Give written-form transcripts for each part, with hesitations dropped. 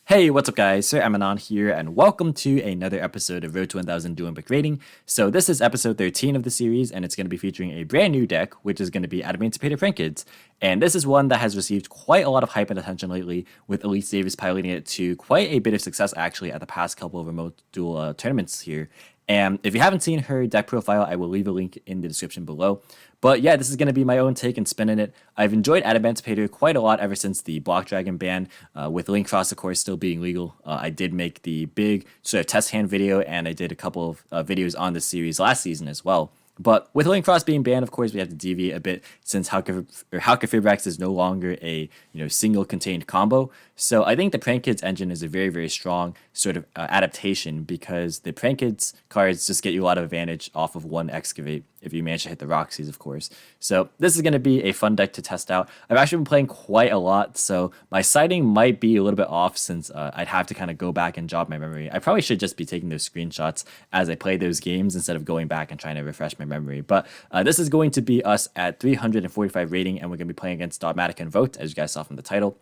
Hey, what's up guys? Sir Emanon here, and welcome to another episode of Road to 1000 DuelingBook Rating. So this is episode 13 of the series, and it's going to be featuring a brand new deck, which is going to be Adamancipator Prank-Kids. And this is one that has received quite a lot of hype and attention lately, with Elite Davis piloting it to quite a bit of success actually at the past couple of remote duel tournaments here. And if you haven't seen her deck profile, I will leave a link in the description below. But yeah, this is going to be my own take and spin in it. I've enjoyed Adamancipator quite a lot ever since the Block Dragon ban, with Link Cross, of course, still being legal. I did make the big sort of test hand video, and I did a couple of videos on this series last season as well. But with Link Cross being banned, of course, we have to deviate a bit since Hcabe is no longer a single contained combo. So I think the Prank-Kids engine is a very, very strong sort of adaptation, because the Prank-Kids cards just get you a lot of advantage off of one Excavate if you manage to hit the Roxys, of course. So this is going to be a fun deck to test out. I've actually been playing quite a lot, so my sighting might be a little bit off since I'd have to kind of go back and jog my memory. I probably should just be taking those screenshots as I play those games instead of going back and trying to refresh my memory. But this is going to be us at 345 rating, and we're going to be playing against Dogmatika Invoked, as you guys saw from the title.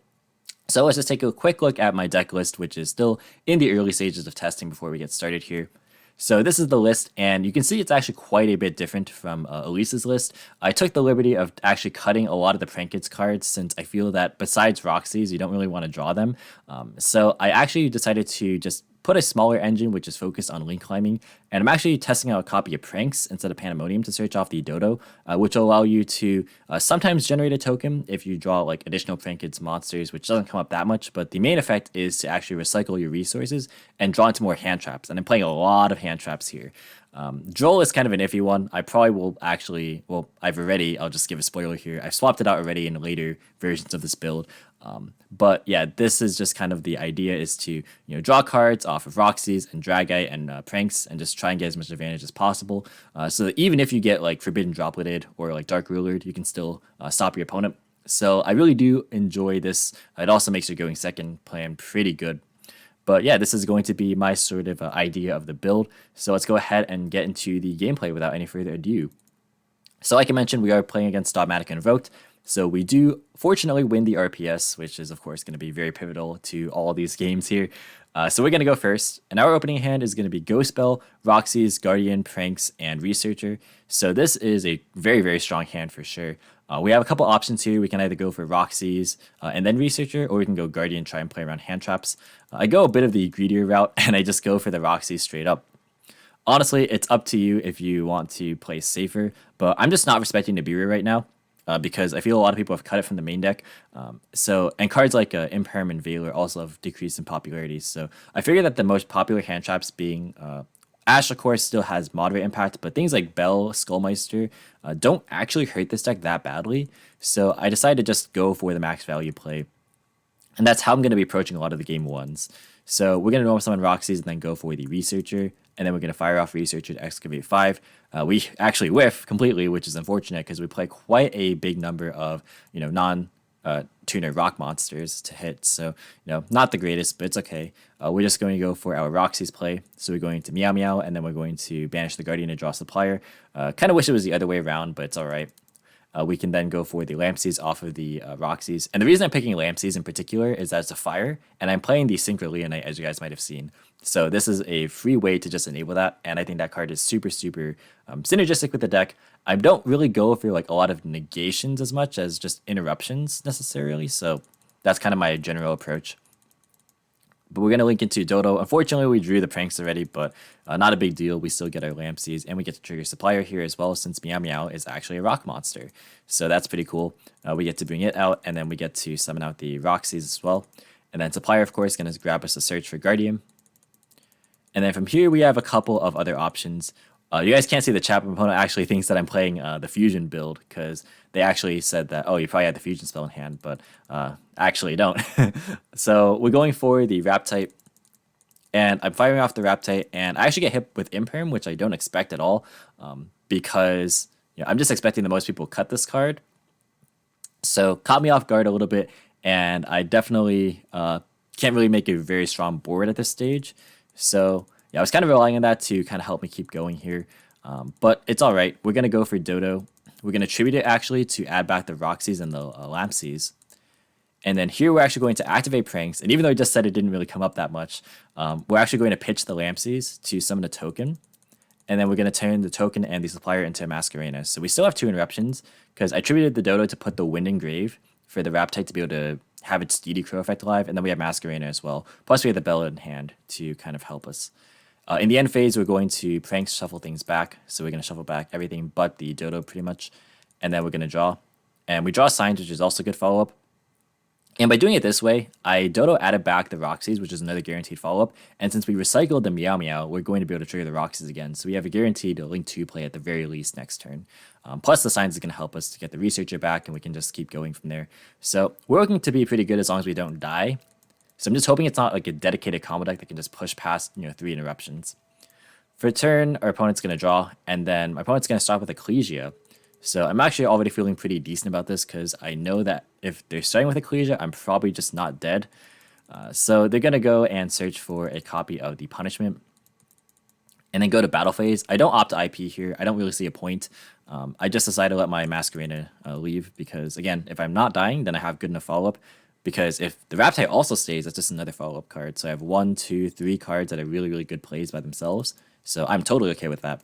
So let's just take a quick look at my deck list, which is still in the early stages of testing before we get started here. So this is the list, and you can see it's actually quite a bit different from Elise's list. I took the liberty of actually cutting a lot of the Prank-Kids cards, since I feel that besides Roxys, you don't really want to draw them. So I actually decided to just put a smaller engine which is focused on link climbing, and I'm actually testing out a copy of Pranks instead of Pandemonium to search off the Dodo, which will allow you to sometimes generate a token if you draw like additional Prank-Kids monsters, which doesn't come up that much, but the main effect is to actually recycle your resources and draw into more hand traps, and I'm playing a lot of hand traps here. Droll is kind of an iffy one. I probably will actually, well, I'll just give a spoiler here. I've swapped it out already in later versions of this build. But yeah, this is just kind of the idea, is to draw cards off of Roxys and Dragite and Pranks, and just try and get as much advantage as possible. So that even if you get like Forbidden Droplated or like Dark Rulered, you can still stop your opponent. So I really do enjoy this. It also makes your going second plan pretty good. But yeah, this is going to be my sort of idea of the build. So let's go ahead and get into the gameplay without any further ado. So like I mentioned, we are playing against Dogmatika Invoked. So we do fortunately win the RPS, which is of course going to be very pivotal to all these games here. So we're going to go first, and our opening hand is going to be Ghost Spell, Roxys, Guardian, Pranks, and Researcher. So this is a very, very strong hand for sure. We have a couple options here. We can either go for Roxys and then Researcher, or we can go Guardian, try and play around hand traps. I go a bit of the greedier route, and I just go for the Roxys straight up. Honestly, it's up to you if you want to play safer, but I'm just not respecting Nibiru right now. Because I feel a lot of people have cut it from the main deck. And cards like Imperm and Valor also have decreased in popularity. So I figure that the most popular hand traps being Ash, of course, still has moderate impact, but things like Bell, Skullmeister don't actually hurt this deck that badly. So I decided to just go for the max value play. And that's how I'm going to be approaching a lot of the game ones. So we're going to normal summon Roxys and then go for the Researcher. And then we're going to fire off Researcher to Excavate 5. We actually whiff completely, which is unfortunate because we play quite a big number of, non-tuner rock monsters to hit. So, not the greatest, but it's okay. We're just going to go for our Roxys play. So we're going to Meow Meow, and then we're going to banish the Guardian and draw Supplier. Kind of wish it was the other way around, but it's all right. We can then go for the Lampseas off of the Roxys. And the reason I'm picking Lampseas in particular is that it's a fire, and I'm playing the Synchro Leonite, as you guys might have seen. So this is a free way to just enable that, and I think that card is super, super synergistic with the deck. I don't really go for like a lot of negations as much as just interruptions necessarily, so that's kind of my general approach. But we're going to link into Dodo. Unfortunately, we drew the Pranks already, but not a big deal. We still get our Lampseas, and we get to trigger Supplier here as well, since Meow Meow is actually a rock monster. So that's pretty cool. We get to bring it out, and then we get to summon out the Roxys as well. And then Supplier, of course, is going to grab us a search for Guardian. And then from here, we have a couple of other options. You guys can't see the chat, but my opponent actually thinks that I'm playing the Fusion build, because they actually said that, oh, you probably had the Fusion spell in hand, but actually don't. So we're going for the Raptite, and I'm firing off the Raptite, and I actually get hit with Imperm, which I don't expect at all, because I'm just expecting that most people cut this card. So caught me off guard a little bit, and I definitely can't really make a very strong board at this stage. So yeah, I was kind of relying on that to kind of help me keep going here. But it's all right. We're going to go for Dodo. We're going to tribute it actually to add back the Roxys and the Lampseas. And then here we're actually going to activate pranks. And even though I just said it didn't really come up that much, we're actually going to pitch the Lampsies to summon a token. And then we're going to turn the token and the supplier into a Masquerena. So we still have 2 interruptions because I attributed the Dodo to put the Wind Engrave for the Raptite to be able to have its Steedy Crow effect alive. And then we have Masquerena as well. Plus we have the Bell in hand to kind of help us. In the end phase, we're going to prank shuffle things back. So we're going to shuffle back everything but the Dodo pretty much. And then we're going to draw. And we draw Signs, which is also a good follow-up. And by doing it this way, I Dodo added back the Roxy's, which is another guaranteed follow-up. And since we recycled the Meow Meow, we're going to be able to trigger the Roxy's again. So we have a guaranteed Link 2 play at the very least next turn. Plus the Signs is going to help us to get the Researcher back, and we can just keep going from there. So we're looking to be pretty good as long as we don't die. So I'm just hoping it's not like a dedicated combo deck that can just push past 3 interruptions. For turn, our opponent's going to draw, and then my opponent's going to start with Ecclesia. So I'm actually already feeling pretty decent about this because I know that if they're starting with Ecclesia, I'm probably just not dead. So they're going to go and search for a copy of the Punishment and then go to Battle Phase. I don't opt IP here. I don't really see a point. I just decided to let my Masquerena leave because, again, if I'm not dying, then I have good enough follow-up. Because if the Raptite also stays, that's just another follow-up card. So I have 1, 2, 3 cards that are really, really good plays by themselves. So I'm totally okay with that.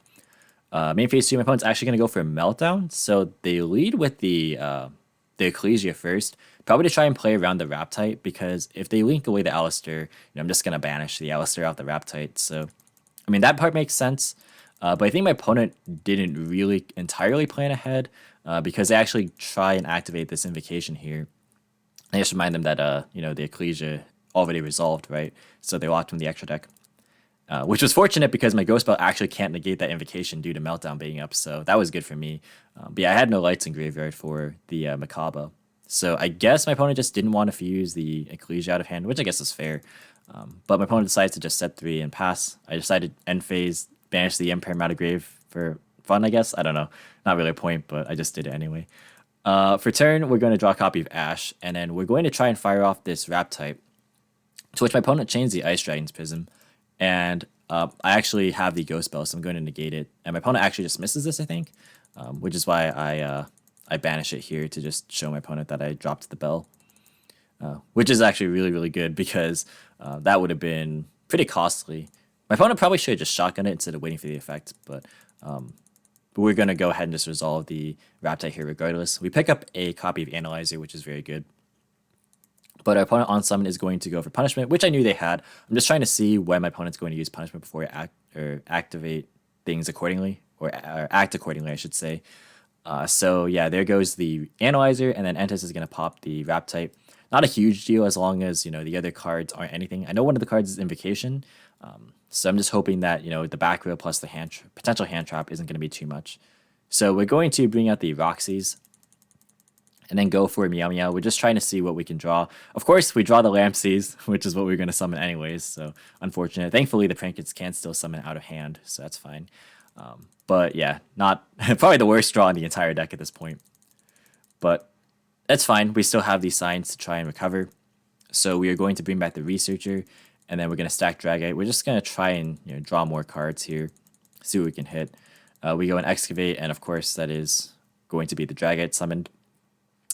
Main phase 2, my opponent's actually going to go for a Meltdown. So they lead with the Ecclesia first, probably to try and play around the Raptite, because if they link away the Alistair, I'm just going to banish the Alistair off the Raptite. So, I mean, that part makes sense. But I think my opponent didn't really entirely plan ahead because they actually try and activate this Invocation here. I just remind them that, the Ecclesia already resolved, right? So they locked from the extra deck. Which was fortunate because my Ghost Belt actually can't negate that Invocation due to Meltdown being up, so that was good for me. But yeah, I had no lights in graveyard for the Hcabe. So I guess my opponent just didn't want to fuse the Ecclesia out of hand, which I guess is fair. But my opponent decides to just set 3 and pass. I decided end phase, banish the Empire out of grave for fun, I guess. I don't know. Not really a point, but I just did it anyway. For turn, we're going to draw a copy of Ash, and then we're going to try and fire off this Raptite, to which my opponent chains the Ice Dragon's Prism. And I actually have the Ghost Bell, so I'm going to negate it. And my opponent actually just misses this, I think, which is why I banish it here to just show my opponent that I dropped the bell, which is actually really, really good because that would have been pretty costly. My opponent probably should have just shotgunned it instead of waiting for the effect, but we're going to go ahead and just resolve the Raptite here regardless. We pick up a copy of Analyzer, which is very good. But our opponent on summon is going to go for Punishment, which I knew they had. I'm just trying to see when my opponent's going to use Punishment before I activate things accordingly, or act accordingly, I should say. So yeah, there goes the Analyzer, and then Entis is going to pop the Raptite. Not a huge deal as long as, the other cards aren't anything. I know one of the cards is Invocation, so I'm just hoping that, the back row plus the potential hand trap isn't going to be too much. So we're going to bring out the Roxy's, and then go for Meow Meow. We're just trying to see what we can draw. Of course, we draw the Lampsies, which is what we're going to summon anyways, so unfortunate. Thankfully, the Prank-Kids can still summon out of hand, so that's fine. But yeah, not probably the worst draw in the entire deck at this point. But that's fine. We still have these signs to try and recover. So we are going to bring back the Researcher, and then we're going to stack Dragite. We're just going to try and draw more cards here, see what we can hit. We go and Excavate, and of course that is going to be the Dragite summoned.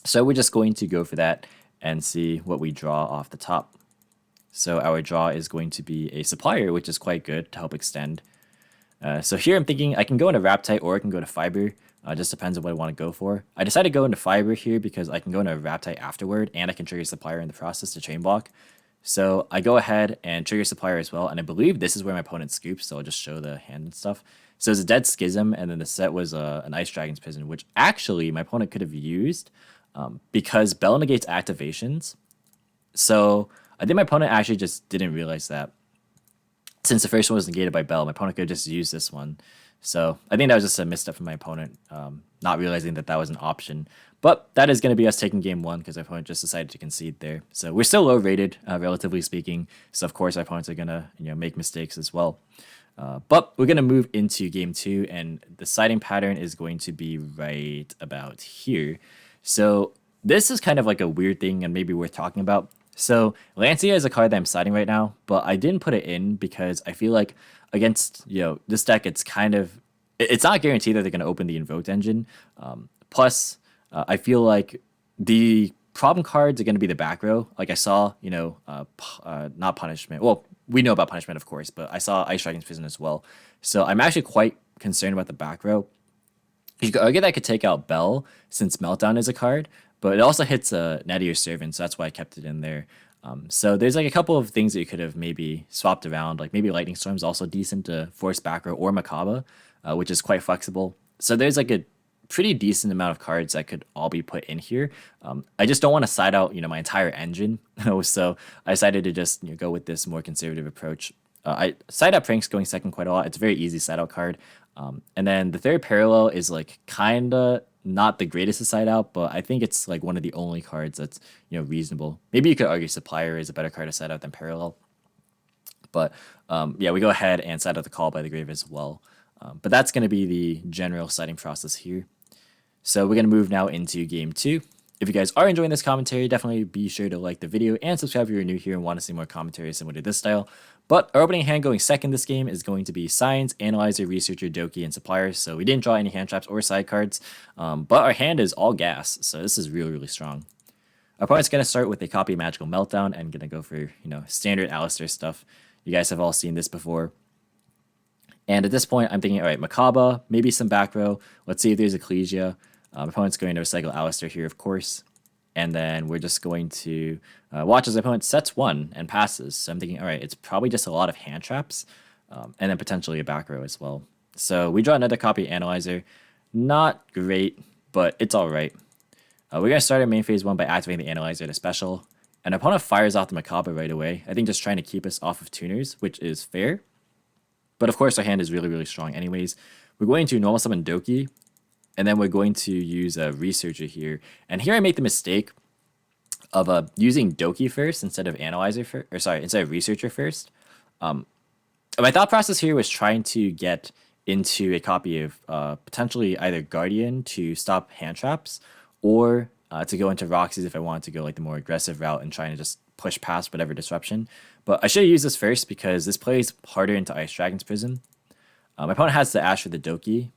So we're just going to go for that and see what we draw off the top. So our draw is going to be a Supplier, which is quite good to help extend. So here I'm thinking I can go into Raptite or I can go to Fiber. Just depends on what I want to go for. I decided to go into Fiber here because I can go into Raptite afterward and I can trigger Supplier in the process to chain block. So I go ahead and trigger Supplier as well, and I believe this is where my opponent scoops, so I'll just show the hand and stuff. So it's a Dead Schism, and then the set was an Ice Dragon's Prison, which actually my opponent could have used because Bell negates activations. So I think my opponent actually just didn't realize that. Since the first one was negated by Bell, my opponent could have just used this one. So I think that was just a misstep from my opponent, not realizing that that was an option. But that is going to be us taking game one because our opponent just decided to concede there. So we're still low rated, relatively speaking. So of course our opponents are going to make mistakes as well. But we're going to move into game two, and the siding pattern is going to be right about here. So this is kind of like a weird thing and maybe worth talking about. So Lancia is a card that I'm siding right now, but I didn't put it in because I feel like against this deck, it's not guaranteed that they're going to open the Invoked engine. Plus, I feel like the problem cards are going to be the back row. Like I saw, not punishment. Well, we know about punishment, of course, but I saw Ice Dragon's Prison as well. So I'm actually quite concerned about the back row. You could argue that I could take out Bell since Meltdown is a card, but it also hits a Nettier Servant, so that's why I kept it in there. So there's like a couple of things that you could have maybe swapped around, like maybe Lightning Storm's also decent to force back row, or Hcabe, which is quite flexible. So there's like a pretty decent amount of cards that could all be put in here. I just don't want to side out, my entire engine. So I decided to just go with this more conservative approach. I side out Prank's going second quite a lot. It's a very easy side out card. And then the third parallel is like kinda not the greatest to side out, but I think it's like one of the only cards that's reasonable. Maybe you could argue Supplier is a better card to side out than Parallel. But yeah, we go ahead and side out the Call by the Grave as well. But that's going to be the general siding process here. So we're going to move now into game 2. If you guys are enjoying this commentary, definitely be sure to like the video and subscribe if you're new here and want to see more commentary similar to this style. But our opening hand going second this game is going to be Science, Analyzer, Researcher, Doki, and Supplier. So we didn't draw any hand traps or side cards, but our hand is all gas. So this is really, really strong. Our opponent's going to start with a copy of Magical Meltdown and going to go for, standard Alistair stuff. You guys have all seen this before. And at this point, I'm thinking, all right, Hcabe, maybe some back row. Let's see if there's Ecclesia. Opponent's going to recycle Alistair here, of course. And then we're just going to watch as the opponent sets 1 and passes. So I'm thinking, all right, it's probably just a lot of hand traps and then potentially a back row as well. So we draw another copy Analyzer. Not great, but it's all right. We're going to start our main phase 1 by activating the Analyzer to special. And opponent fires off the Hcabe right away. I think just trying to keep us off of tuners, which is fair. But of course, our hand is really, really strong anyways. We're going to normal summon Doki. And then we're going to use a Researcher here. And here I make the mistake of using Doki first instead of Analyzer first, or sorry, instead of Researcher first. My thought process here was trying to get into a copy of potentially either Guardian to stop hand traps, or to go into Roxy's if I wanted to go like the more aggressive route and trying to just push past whatever disruption. But I should have used this first because this plays harder into Ice Dragon's Prison. My opponent has to Ash for the Doki.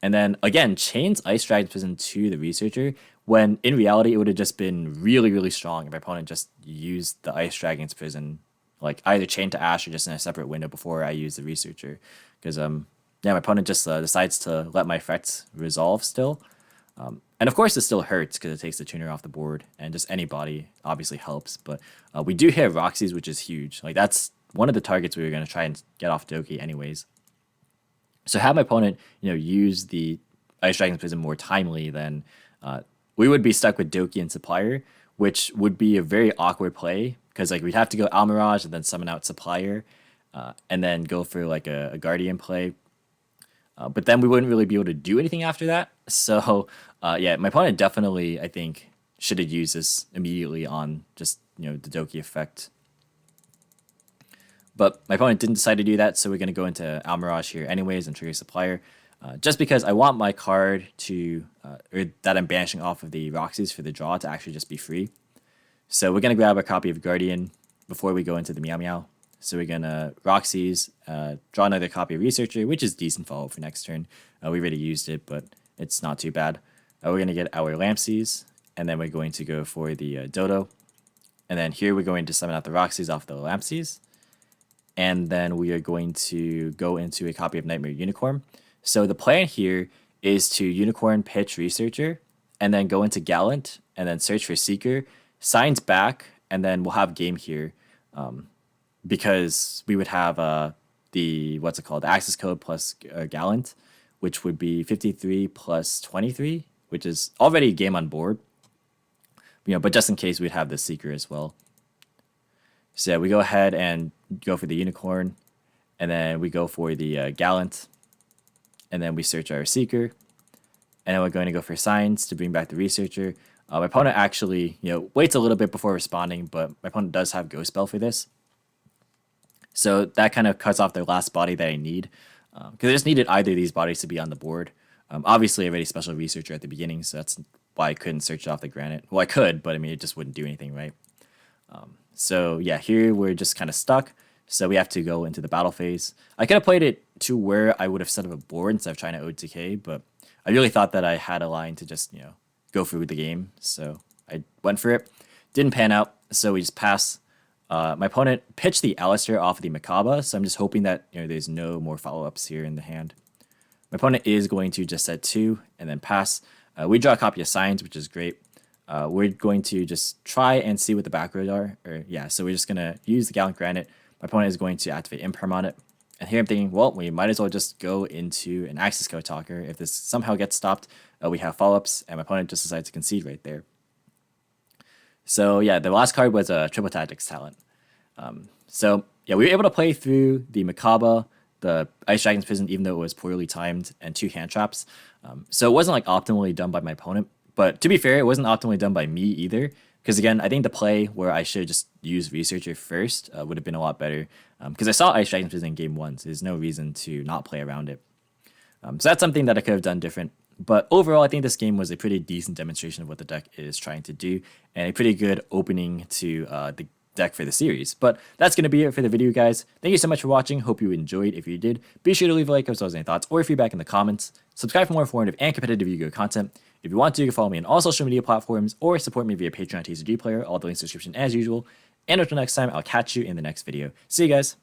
And then, again, chains Ice Dragon's Prison to the Researcher, when in reality it would have just been really, really strong if my opponent just used the Ice Dragon's Prison, like either chained to Ash or just in a separate window before I use the Researcher. Because, yeah, my opponent just decides to let my effects resolve still. And of course, it still hurts because it takes the tuner off the board, and just any body obviously helps. But we do hit Roxy's, which is huge. Like, that's one of the targets we were going to try and get off Doki anyways. So have my opponent, use the Ice Dragon's Prison more timely, then we would be stuck with Doki and Supplier, which would be a very awkward play because like we'd have to go Almirage and then summon out Supplier, and then go for like a Guardian play. But then we wouldn't really be able to do anything after that. So yeah, my opponent definitely, I think, should have used this immediately on just the Doki effect. But my opponent didn't decide to do that, so we're going to go into Almirage here anyways and trigger Supplier. Just because I want my card to, or that I'm banishing off of the Roxy's for the draw to actually just be free. So we're going to grab a copy of Guardian before we go into the Meow Meow. So we're going to Roxy's, draw another copy of Researcher, which is decent follow-up for next turn. We already used it, but it's not too bad. We're going to get our Lampsies, and then we're going to go for the Dodo. And then here we're going to summon out the Roxy's off the Lampsies. And then we are going to go into a copy of Nightmare Unicorn. So the plan here is to Unicorn, pitch Researcher, and then go into Gallant, and then search for Seeker, Signs back, and then we'll have game here. Because we would have the, the access code plus Gallant, which would be 53 plus 23, which is already a game on board. But just in case, we'd have the Seeker as well. So yeah, we go ahead and go for the Unicorn, and then we go for the Gallant, and then we search our Seeker, and then we're going to go for Signs to bring back the Researcher. My opponent actually, waits a little bit before responding, but my opponent does have Ghost Spell for this. So that kind of cuts off the last body that I need, because I just needed either of these bodies to be on the board. Obviously, I already special Researcher at the beginning, so that's why I couldn't search it off the Granite. Well, I could, but I mean, it just wouldn't do anything, right? So yeah, here we're just kind of stuck. So we have to go into the battle phase. I could have played it to where I would have set up a board instead of trying to OTK, but I really thought that I had a line to just, go through the game. So I went for it. Didn't pan out, so we just pass. My opponent pitched the Alistair off of the Hcabe, so I'm just hoping that there's no more follow-ups here in the hand. My opponent is going to just set 2 and then pass. We draw a copy of Signs, which is great. We're going to just try and see what the back rows are. So we're just going to use the Gallant Granite. My opponent is going to activate Imperm on it. And here I'm thinking, well, we might as well just go into an Axis Code Talker. If this somehow gets stopped, we have follow-ups, and my opponent just decides to concede right there. So yeah, the last card was a Triple Tactics Talent. We were able to play through the Hcabe, the Ice Dragon's Prison, even though it was poorly timed, and 2 hand traps. So it wasn't like optimally done by my opponent. But to be fair, it wasn't optimally done by me either. Because again, I think the play where I should just use Researcher first would have been a lot better. Because I saw Ice Dragon's Prison in game 1, so there's no reason to not play around it. So that's something that I could have done different. But overall, I think this game was a pretty decent demonstration of what the deck is trying to do, and a pretty good opening to the deck for the series. But that's going to be it for the video, guys. Thank you so much for watching. Hope you enjoyed. If you did, be sure to leave a like as well as any thoughts or feedback in the comments. Subscribe for more informative and competitive Yu-Gi-Oh content. If you want to, you can follow me on all social media platforms or support me via Patreon, TCG Player, all the links in the description as usual. And until next time, I'll catch you in the next video. See you guys.